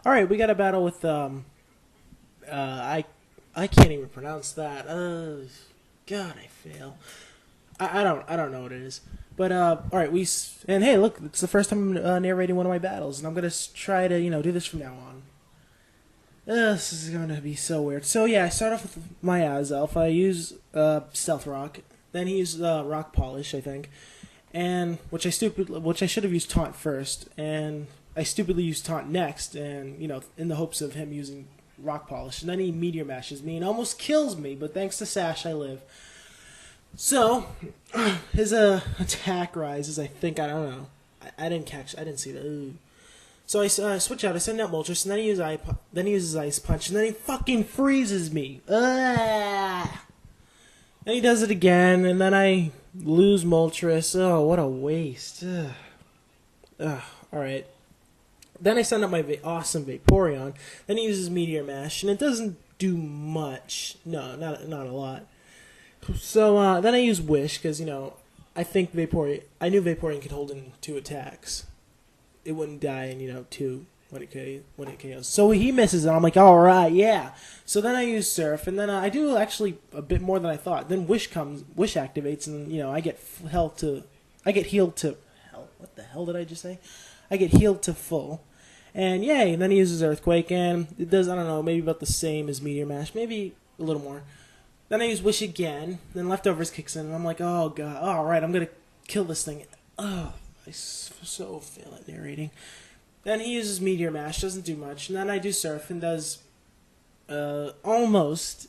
All right, we got a battle with I can't even pronounce that. God, I fail. I don't know what it is. But all right, and hey, look, it's the first time I'm narrating one of my battles, and I'm gonna try to do this from now on. This is gonna be so weird. So yeah, I start off with my Azelf. I use Stealth Rock. Then he uses Rock Polish, I think, and which I should have used Taunt first, and I stupidly used Taunt next, and in the hopes of him using Rock Polish, and then he Meteor Mashes me and almost kills me, but thanks to Sash, I live. So his attack rises. I think I don't know. I didn't see that. Ooh. So I switch out. I send out Moltres, and then he uses Ice Punch, and then he fucking freezes me. Ah! And he does it again, and then I lose Moltres. Oh, what a waste. Ugh. All right. Then I send out my awesome Vaporeon. Then he uses Meteor Mash, and it doesn't do much. No, not a lot. So then I use Wish, because, I think I knew Vaporeon could hold in 2 attacks. It wouldn't die in, 2 when it KOs. So he misses, and I'm like, alright, yeah. So then I use Surf, and then I do actually a bit more than I thought. Then Wish activates, and, I get healed to... Hell, what the hell did I just say? I get healed to full. And yay, and then he uses Earthquake, and it does, I don't know, maybe about the same as Meteor Mash, maybe a little more. Then I use Wish again, then Leftovers kicks in, and I'm like, oh god, alright, I'm gonna kill this thing. Oh, I so fail at narrating. Then he uses Meteor Mash, doesn't do much, and then I do Surf, and does, almost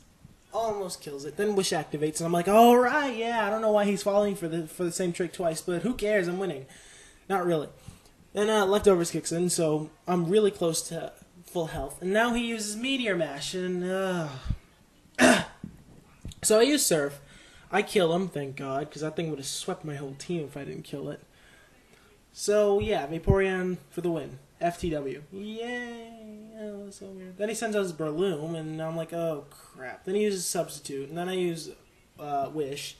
kills it. Then Wish activates, and I'm like, alright, yeah, I don't know why he's falling for the same trick twice, but who cares, I'm winning. Not really. Then Leftovers kicks in, so I'm really close to full health. And now he uses Meteor Mash, and so I use Surf. I kill him, thank God, because that thing would have swept my whole team if I didn't kill it. So yeah, Vaporeon for the win. FTW. Yay! Oh, that's so weird. Then he sends out his Breloom, and I'm like, oh crap. Then he uses Substitute, and then I use Wish.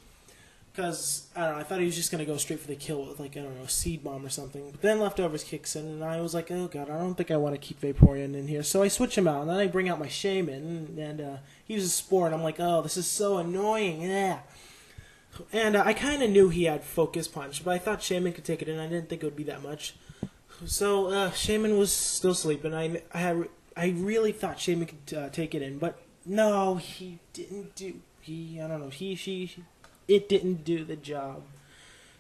Because, I don't know, I thought he was just going to go straight for the kill with, like, I don't know, Seed Bomb or something. But then Leftovers kicks in, and I was like, oh god, I don't think I want to keep Vaporeon in here. So I switch him out, and then I bring out my Shaman, and he uses Spore, and I'm like, oh, this is so annoying, yeah. And I kind of knew he had Focus Punch, but I thought Shaman could take it in. I didn't think it would be that much. So Shaman was still sleeping. I really thought Shaman could take it in, but no, he didn't do... I don't know, it didn't do the job.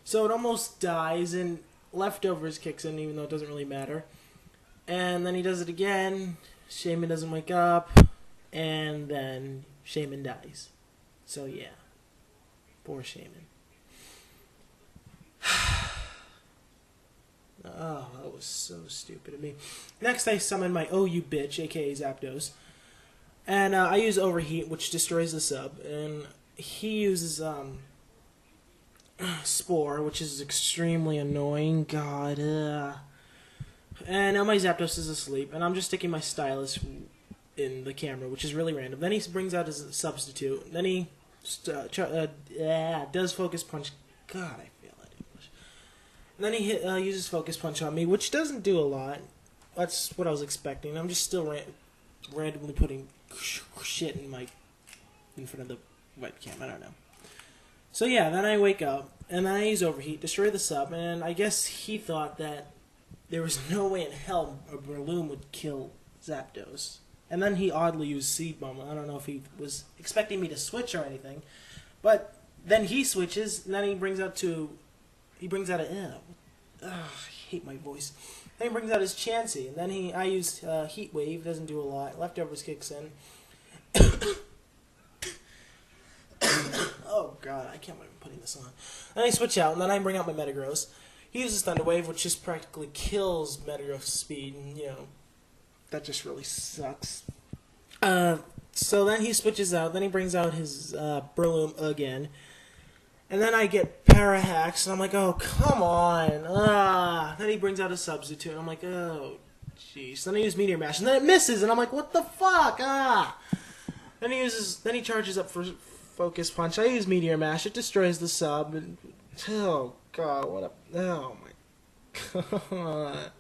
So it almost dies, and Leftovers kicks in, even though it doesn't really matter. And then he does it again. Shaman doesn't wake up. And then Shaman dies. So yeah. Poor Shaman. Oh, that was so stupid of me. Next, I summon my Oh You Bitch, aka Zapdos. And I use Overheat, which destroys the sub. And he uses Spore, which is extremely annoying. God. And now my Zapdos is asleep, and I'm just sticking my stylus in the camera, which is really random. Then he brings out his Substitute. Then he does Focus Punch. God, I fail at English. And then he uses Focus Punch on me, which doesn't do a lot. That's what I was expecting. I'm just still randomly putting shit in front of the webcam. I don't know. So yeah, then I wake up, and then I use Overheat, destroy the sub, and I guess he thought that there was no way in hell a Breloom would kill Zapdos. And then he oddly used Seed Bomb. I don't know if he was expecting me to switch or anything, but then he switches, and then he brings out I hate my voice. Then he brings out his Chansey, and then I used Heat Wave, doesn't do a lot. Leftovers kicks in. Oh god, I can't believe I'm putting this on. Then I switch out, and then I bring out my Metagross. He uses Thunder Wave, which just practically kills Metagross' speed, and, that just really sucks. So then he switches out, then he brings out his Breloom again. And then I get Parahax, and I'm like, oh, come on. Then he brings out a Substitute, and I'm like, oh, jeez. Then I use Meteor Mash, and then it misses, and I'm like, what the fuck? Then he charges up for Focus Punch. I use Meteor Mash. It destroys the sub. And, oh god, oh my god.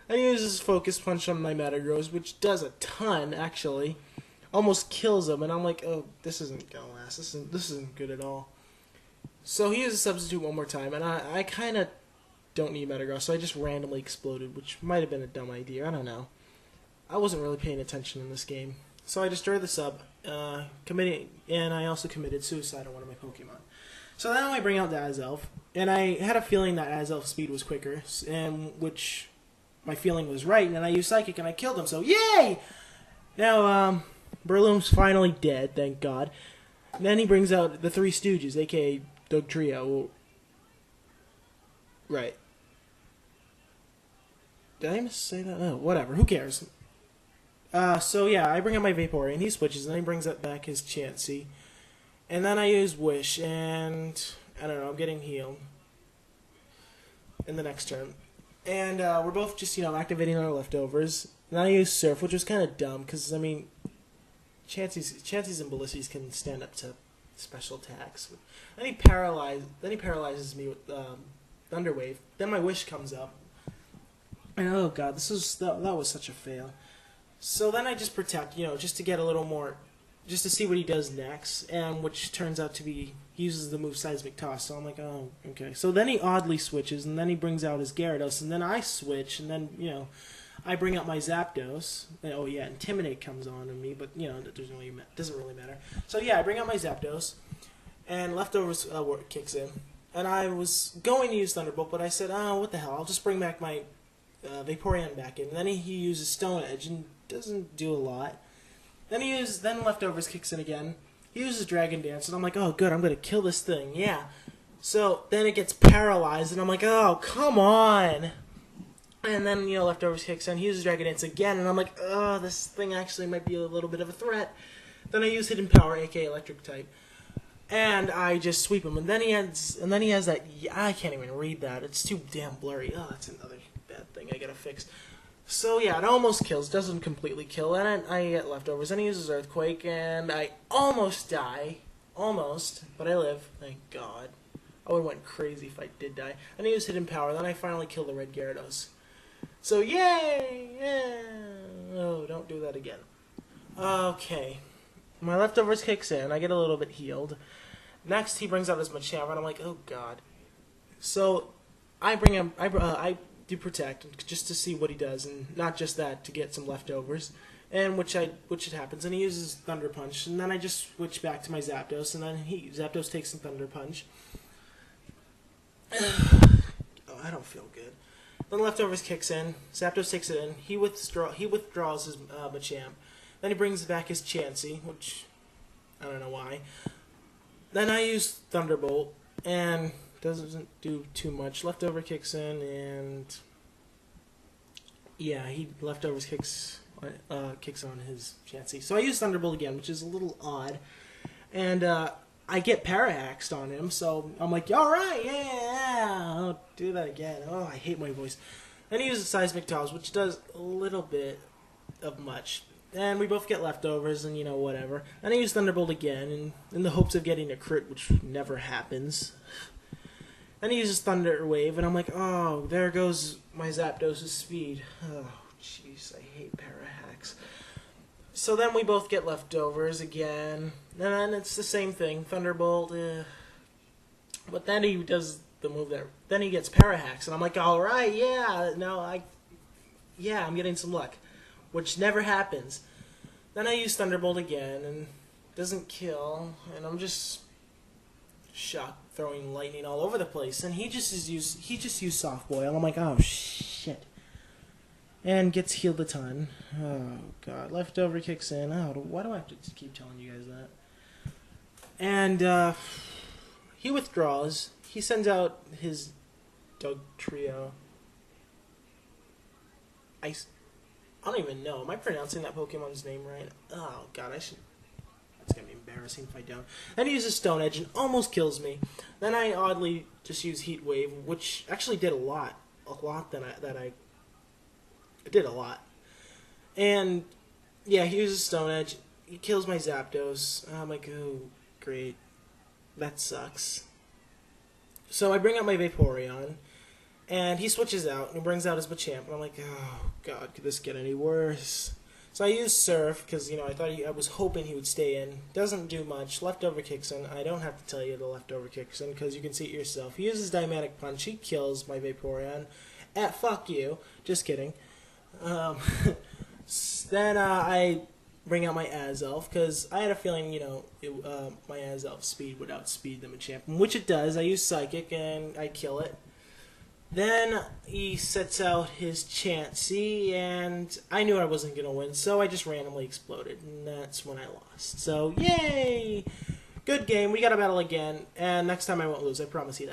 And he uses Focus Punch on my Metagross, which does a ton, actually. Almost kills him, and I'm like, oh, this isn't gonna last. This isn't good at all. So he uses Substitute one more time, and I kind of don't need Metagross, so I just randomly exploded, which might have been a dumb idea. I don't know. I wasn't really paying attention in this game. So I destroyed the sub, and I also committed suicide on one of my Pokemon. So then I bring out the Azelf, and I had a feeling that Azelf's speed was quicker, and which my feeling was right, and I used Psychic, and I killed him, so yay! Now, Breloom's finally dead, thank God. And then he brings out the Three Stooges, a.k.a. Doug Trio. Right. Did I say that? Oh, whatever, who cares? So yeah, I bring out my Vaporeon, he switches, and then he brings back his Chansey. And then I use Wish, and I don't know, I'm getting healed in the next turn. And we're both just, activating our leftovers. And I use Surf, which was kind of dumb, because, I mean, Chanseys and Ballisties can stand up to special attacks. Then he paralyzes me with Thunder Wave. Then my Wish comes up. And oh god, that was such a fail. So then I just Protect, just to get a little more, just to see what he does next, and which turns out to be, he uses the move Seismic Toss, so I'm like, oh, okay. So then he oddly switches, and then he brings out his Gyarados, and then I switch, and then, I bring out my Zapdos. Oh yeah, Intimidate comes on me, but, that doesn't really matter. So yeah, I bring out my Zapdos, and Leftovers kicks in. And I was going to use Thunderbolt, but I said, oh, what the hell, I'll just bring back my Vaporeon back in. And then he uses Stone Edge, and doesn't do a lot. Then Leftovers kicks in again. He uses Dragon Dance, and I'm like, oh, good, I'm going to kill this thing, yeah. So then it gets paralyzed, and I'm like, oh, come on. And then, Leftovers kicks in. He uses Dragon Dance again, and I'm like, oh, this thing actually might be a little bit of a threat. Then I use Hidden Power, aka Electric type, and I just sweep him. And then he has that. I can't even read that. It's too damn blurry. Oh, that's another bad thing I gotta fix. So yeah, it almost kills. Doesn't completely kill, and I get Leftovers. Then he uses Earthquake, and I almost die. Almost, but I live. Thank God. I would have went crazy if I did die. And I use Hidden Power. Then I finally kill the red Gyarados. So yay! Yeah. Oh, don't do that again. Okay. My Leftovers kicks in. I get a little bit healed. Next, he brings out his Machamp, and I'm like, oh god. So I bring him. I do Protect just to see what he does, and not just that, to get some Leftovers, and which it happens. And he uses Thunder Punch, and then I just switch back to my Zapdos, and then Zapdos takes some Thunder Punch. Oh, I don't feel good. Then Leftovers kicks in. Zapdos takes it in. He withdraws his Machamp. Then he brings back his Chansey, which I don't know why. Then I use Thunderbolt, and doesn't do too much. Leftover kicks in, and yeah, Leftovers kicks on his Chansey. So I use Thunderbolt again, which is a little odd, and I get Parahaxed on him. So I'm like, all right, yeah, I'll do that again. Oh, I hate my voice. Then he uses Seismic Toss, which does a little bit of much. And we both get Leftovers, and whatever. And I use Thunderbolt again, and in the hopes of getting a crit, which never happens. Then he uses Thunder Wave, and I'm like, oh, there goes my Zapdos' speed. Oh, jeez, I hate Parahax. So then we both get Leftovers again, and then it's the same thing, Thunderbolt. But then he does the move then he gets Parahax, and I'm like, all right, yeah, I'm getting some luck, which never happens. Then I use Thunderbolt again, and it doesn't kill, and I'm just shocked, throwing lightning all over the place. And he just used Soft Boil. I'm like, oh shit, and gets healed a ton. Oh god, Leftover kicks in. Oh, why do I have to keep telling you guys that? And he withdraws. He sends out his Doug Trio. I don't even know. Am I pronouncing that Pokemon's name right? Oh god, I should. That's gonna be embarrassing if I don't. Then he uses Stone Edge and almost kills me. Then I oddly just use Heat Wave, which actually did a lot it did a lot. And yeah, he uses Stone Edge. He kills my Zapdos. I'm like, oh great, that sucks. So I bring out my Vaporeon, And he switches out, and he brings out his Machamp, and I'm like, oh, God, could this get any worse? So I used Surf, because, you know, I was hoping he would stay in. Doesn't do much. Leftover kicks in. I don't have to tell you the leftover kicks in, because you can see it yourself. He uses Dynamic Punch. He kills my Vaporeon. Fuck you. Just kidding. Then I bring out my Azelf, because I had a feeling, you know, my Azelf speed would outspeed the Machamp, which it does. I use Psychic, and I kill it. Then he sets out his Chansey, and I knew I wasn't going to win, so I just randomly exploded, and that's when I lost. So, yay! Good game. We got to battle again, and next time I won't lose, I promise you that.